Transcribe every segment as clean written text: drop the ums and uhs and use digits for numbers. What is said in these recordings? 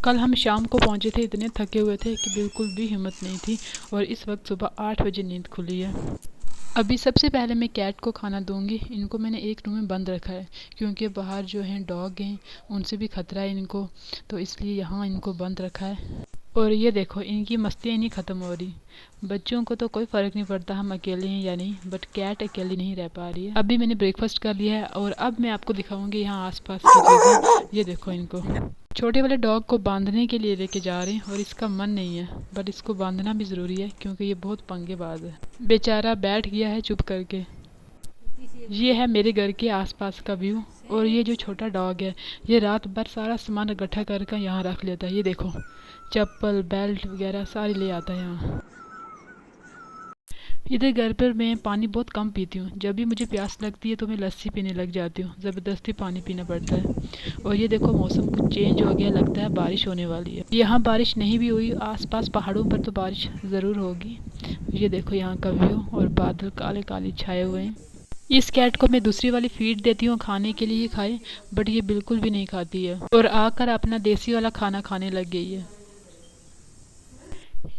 कल हम शाम को पहुंचे थे, इतने थके हुए थे कि बिल्कुल भी हिम्मत नहीं थी और इस वक्त सुबह 8 बजे नींद खुली है। अभी सबसे पहले मैं कैट को खाना दूंगी। इनको मैंने एक रूम में बंद रखा है क्योंकि बाहर जो हैं डॉग हैं उनसे भी खतरा है इनको, तो इसलिए यहाँ इनको बंद रखा है। और ये देखो इनकी मस्तियाँ नहीं ख़त्म हो रही। बच्चों को तो कोई फ़र्क नहीं पड़ता हम अकेले हैं या नहीं, बट कैट अकेली नहीं रह पा रही है। अभी मैंने ब्रेकफास्ट कर लिया है और अब मैं आपको दिखाऊंगी यहाँ आसपास की चीज़ें। ये देखो इनको छोटे वाले डॉग को बांधने के लिए लेके जा रहे हैं और इसका मन नहीं है, बट इसको बांधना भी ज़रूरी है क्योंकि ये बहुत पंगेबाज है। बेचारा बैठ गया है चुप करके। ये है मेरे घर के आसपास का व्यू। और ये जो छोटा डॉग है ये रात भर सारा सामान इकट्ठा करके यहाँ रख लेता है। ये देखो चप्पल बेल्ट वगैरह सारी ले आता है यहाँ। इधर घर पर मैं पानी बहुत कम पीती हूँ। जब भी मुझे प्यास लगती है तो मैं लस्सी पीने लग जाती हूँ, ज़बरदस्ती पानी पीना पड़ता है। और ये देखो मौसम कुछ चेंज हो गया, लगता है बारिश होने वाली है। यहाँ बारिश नहीं भी हुई, आसपास पहाड़ों पर तो बारिश ज़रूर होगी। ये देखो यहाँ का व्यू और बादल काले काले छाए हुए हैं। इस कैट को मैं दूसरी वाली फीड देती हूँ खाने के लिए खाए, बट ये बिल्कुल भी नहीं खाती है और आकर अपना देसी वाला खाना खाने लग गई है।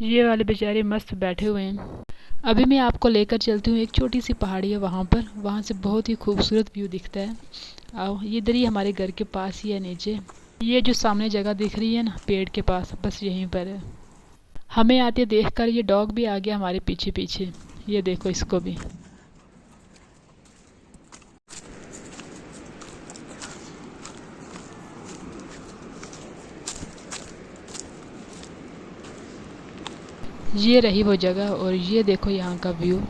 ये वाले बेचारे मस्त बैठे हुए हैं। अभी मैं आपको लेकर चलती हूँ, एक छोटी सी पहाड़ी है वहाँ पर, वहाँ से बहुत ही खूबसूरत व्यू दिखता है। आओ, ये इधर ही हमारे घर के पास ही है नीचे। ये जो सामने जगह दिख रही है ना पेड़ के पास, बस यहीं पर है। हमें आते देखकर ये डॉग भी आ गया हमारे पीछे पीछे। ये देखो इसको भी। ये रही वो जगह और ये देखो यहाँ का व्यू।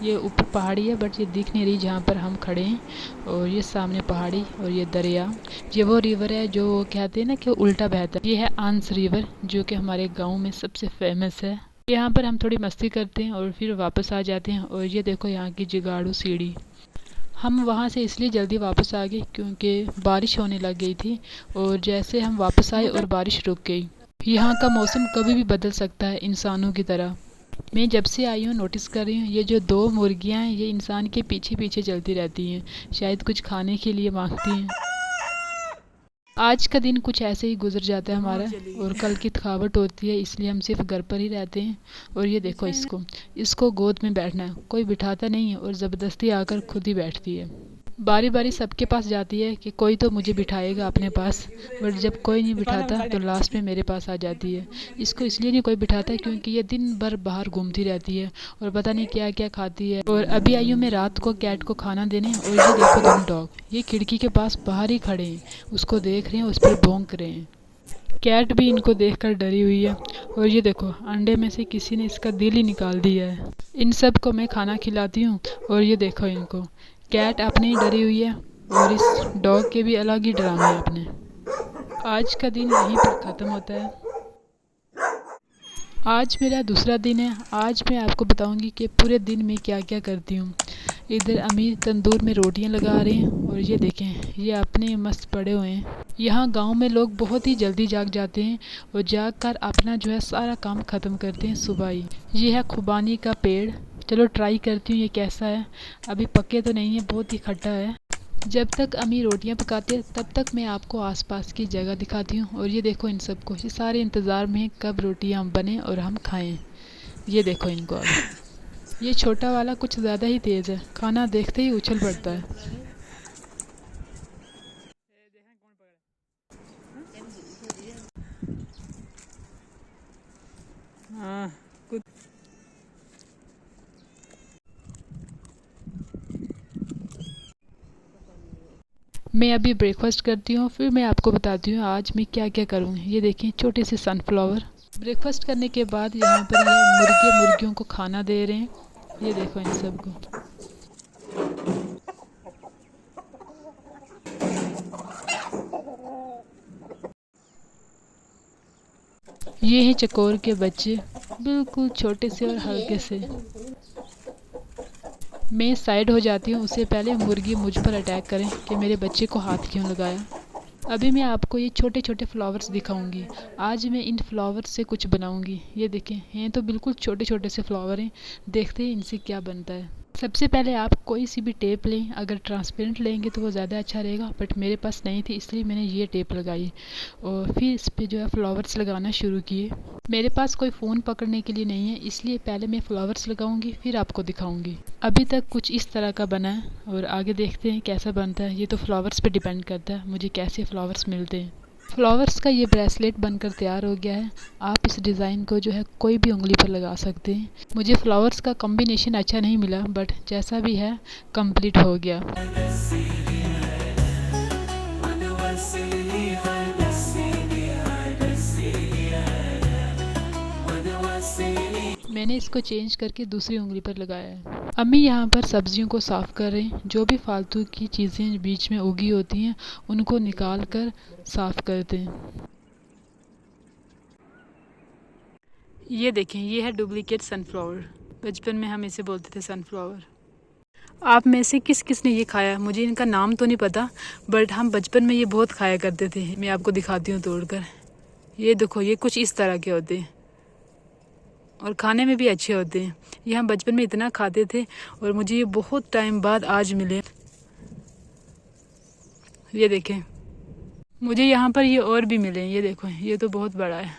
ये ऊपर पहाड़ी है बट ये दिख नहीं रही जहाँ पर हम खड़े हैं। और ये सामने पहाड़ी और ये दरिया। ये वो रिवर है जो कहते हैं ना कि उल्टा बहता है। ये है आंस रिवर जो कि हमारे गांव में सबसे फेमस है। यहाँ पर हम थोड़ी मस्ती करते हैं और फिर वापस आ जाते हैं। और ये देखो यहाँ की जुगाड़ू सीढ़ी। हम वहाँ से इसलिए जल्दी वापस आ गए क्योंकि बारिश होने लग गई थी और जैसे हम वापस आए और बारिश रुक गई। यहाँ का मौसम कभी भी बदल सकता है इंसानों की तरह। मैं जब से आई हूँ नोटिस कर रही हूँ ये जो दो मुर्गियाँ हैं ये इंसान के पीछे पीछे चलती रहती हैं, शायद कुछ खाने के लिए मांगती हैं। आज का दिन कुछ ऐसे ही गुजर जाता है हमारा और कल की थकावट होती है, इसलिए हम सिर्फ घर पर ही रहते हैं। और ये देखो इसको गोद में बैठना है, कोई बिठाता नहीं है और ज़बरदस्ती आकर खुद ही बैठती है। बारी बारी सबके पास जाती है कि कोई तो मुझे बिठाएगा अपने पास, बट जब कोई नहीं बिठाता तो लास्ट में मेरे पास आ जाती है। इसको इसलिए नहीं कोई बिठाता क्योंकि ये दिन भर बाहर घूमती रहती है और पता नहीं क्या क्या खाती है। और अभी आई हूँ मैं रात को कैट को खाना देने और ये देखो दोनों डॉग ये खिड़की के पास बाहर ही खड़े हैं, उसको देख रहे हैं, उस पर भौंक रहे हैं। कैट भी इनको देखकर डरी हुई है। और ये देखो अंडे में से किसी ने इसका दिल ही निकाल दिया है। इन सब को मैं खाना खिलाती हूँ और ये देखो इनको, कैट अपनी ही डरी हुई है और इस डॉग के भी अलग ही ड्रामे हैं अपने। आज का दिन यहीं पर ख़त्म होता है। आज मेरा दूसरा दिन है। आज मैं आपको बताऊंगी कि पूरे दिन में क्या क्या करती हूँ। इधर अमीर तंदूर में रोटियां लगा रहे हैं और ये देखें ये अपने मस्त पड़े हुए हैं। यहाँ गांव में लोग बहुत ही जल्दी जाग जाते हैं और जाग कर अपना जो है सारा काम ख़त्म करते हैं सुबह ही। ये है खुबानी का पेड़। चलो ट्राई करती हूँ ये कैसा है। अभी पके तो नहीं है, बहुत ही खट्टा है। जब तक अम्मी रोटियां पकाते हैं तब तक मैं आपको आसपास की जगह दिखाती हूँ। और ये देखो इन सबको, ये सारे इंतज़ार में हैं कब रोटियां बने और हम खाएं। ये देखो इनको। अब ये छोटा वाला कुछ ज़्यादा ही तेज़ है, खाना देखते ही उछल पड़ता है। हाँ कुछ मैं अभी ब्रेकफास्ट करती हूँ, फिर मैं आपको बताती हूँ आज मैं क्या क्या करूँगी। ये देखिए छोटे से सनफ्लावर। ब्रेकफास्ट करने के बाद यहाँ पर ये मुर्गे मुर्गियों को खाना दे रहे हैं। ये देखो इन सबको। ये हैं चकोर के बच्चे, बिल्कुल छोटे से और हल्के से। मैं साइड हो जाती हूँ उससे पहले मुर्गी मुझ पर अटैक करें कि मेरे बच्चे को हाथ क्यों लगाया। अभी मैं आपको ये छोटे छोटे फ्लावर्स दिखाऊंगी। आज मैं इन फ्लावर्स से कुछ बनाऊंगी। ये देखें हैं तो बिल्कुल छोटे छोटे से फ्लावर हैं, देखते हैं इनसे क्या बनता है। सबसे पहले आप कोई सी भी टेप लें, अगर ट्रांसपेरेंट लेंगे तो वो ज़्यादा अच्छा रहेगा, बट मेरे पास नहीं थी इसलिए मैंने ये टेप लगाई और फिर इस पर जो है फ्लावर्स लगाना शुरू किए। मेरे पास कोई फ़ोन पकड़ने के लिए नहीं है इसलिए पहले मैं फ्लावर्स लगाऊंगी फिर आपको दिखाऊंगी। अभी तक कुछ इस तरह का बना है और आगे देखते हैं कैसा बनता है। ये तो फ्लावर्स पे डिपेंड करता है मुझे कैसे फ्लावर्स मिलते हैं। फ्लावर्स का ये ब्रेसलेट बनकर तैयार हो गया है। आप इस डिज़ाइन को जो है कोई भी उंगली पर लगा सकते हैं। मुझे फ्लावर्स का कॉम्बिनेशन अच्छा नहीं मिला बट जैसा भी है कंप्लीट हो गया। मैंने इसको चेंज करके दूसरी उंगली पर लगाया है। अम्मी यहाँ पर सब्जियों को साफ़ कर रहे हैं। जो भी फालतू की चीज़ें बीच में उगी होती हैं उनको निकाल कर साफ़ करते हैं। ये देखें, ये है डुप्लीकेट सनफ्लावर। बचपन में हम इसे बोलते थे सनफ्लावर। आप में से किस किस ने ये खाया? मुझे इनका नाम तो नहीं पता बट हम बचपन में ये बहुत खाया करते थे। मैं आपको दिखाती हूँ तोड़कर। ये देखो, ये कुछ इस तरह के होते हैं और खाने में भी अच्छे होते हैं। ये हम बचपन में इतना खाते थे और मुझे ये बहुत टाइम बाद आज मिले। ये देखें, मुझे यहाँ पर ये और भी मिले। ये देखो, ये तो बहुत बड़ा है।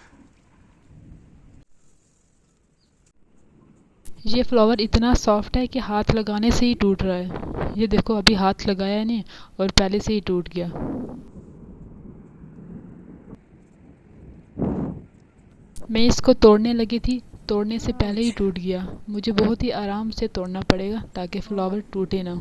ये फ्लावर इतना सॉफ्ट है कि हाथ लगाने से ही टूट रहा है। ये देखो, अभी हाथ लगाया नहीं और पहले से ही टूट गया। मैं इसको तोड़ने लगी थी, तोड़ने से पहले ही टूट गया। मुझे बहुत ही आराम से तोड़ना पड़ेगा ताकि फ्लावर टूटे ना।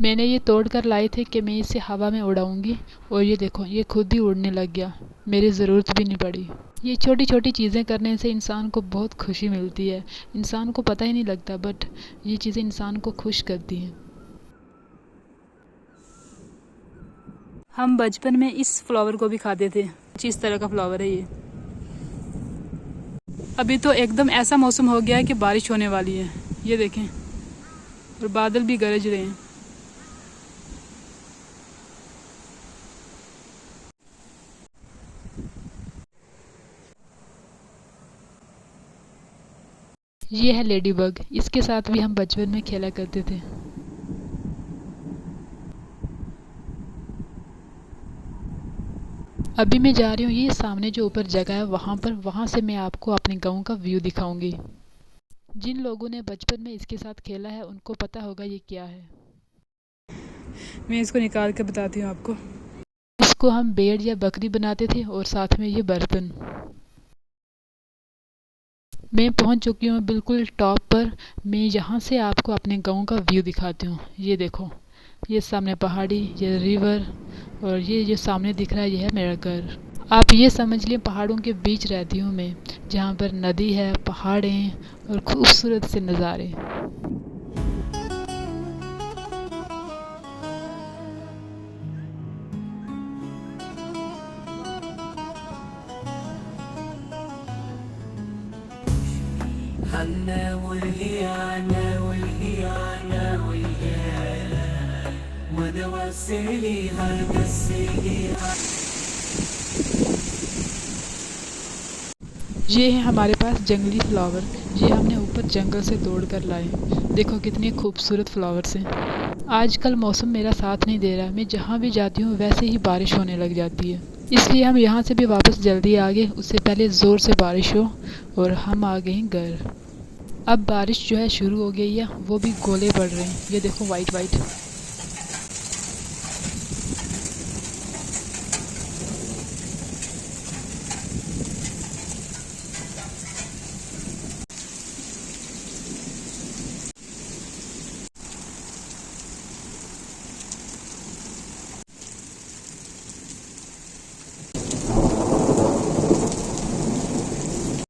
मैंने ये तोड़ कर लाए थे कि मैं इसे हवा में उड़ाऊंगी और ये देखो, ये खुद ही उड़ने लग गया। मेरी ज़रूरत भी नहीं पड़ी। ये छोटी छोटी चीज़ें करने से इंसान को बहुत खुशी मिलती है। इंसान को पता ही नहीं लगता बट ये चीज़ें इंसान को खुश करती हैं। हम बचपन में इस फ्लावर को भी खाते थे। इस तरह का फ्लावर है ये। अभी तो एकदम ऐसा मौसम हो गया है कि बारिश होने वाली है। ये देखें, और बादल भी गरज रहे हैं। ये है लेडी बग। इसके साथ भी हम बचपन में खेला करते थे। अभी मैं जा रही हूँ ये सामने जो ऊपर जगह है वहाँ पर, वहाँ से मैं आपको अपने गांव का व्यू दिखाऊंगी। जिन लोगों ने बचपन में इसके साथ खेला है उनको पता होगा ये क्या है। मैं इसको निकाल के बताती हूँ आपको। इसको हम भेड़ या बकरी बनाते थे और साथ में ये बर्तन। मैं पहुँच चुकी हूँ बिल्कुल टॉप पर। मैं यहाँ से आपको अपने गांव का व्यू दिखाती हूँ। ये देखो, ये सामने पहाड़ी, ये रिवर और ये जो सामने दिख रहा है ये है मेरा घर। आप ये समझ लें पहाड़ों के बीच रहती हूँ मैं, जहाँ पर नदी है, पहाड़ हैं और खूबसूरत से नज़ारे। ये है हमारे पास जंगली फ्लावर। ये हमने ऊपर जंगल से तोड़ कर लाए। देखो कितने खूबसूरत फ्लावर्स हैं। आजकल मौसम मेरा साथ नहीं दे रहा। मैं जहाँ भी जाती हूँ वैसे ही बारिश होने लग जाती है, इसलिए हम यहाँ से भी वापस जल्दी आ गए। उससे पहले ज़ोर से बारिश हो और हम आ गए घर। अब बारिश जो है शुरू हो गई है, वो भी गोले पड़ रहे हैं। ये देखो वाइट वाइट।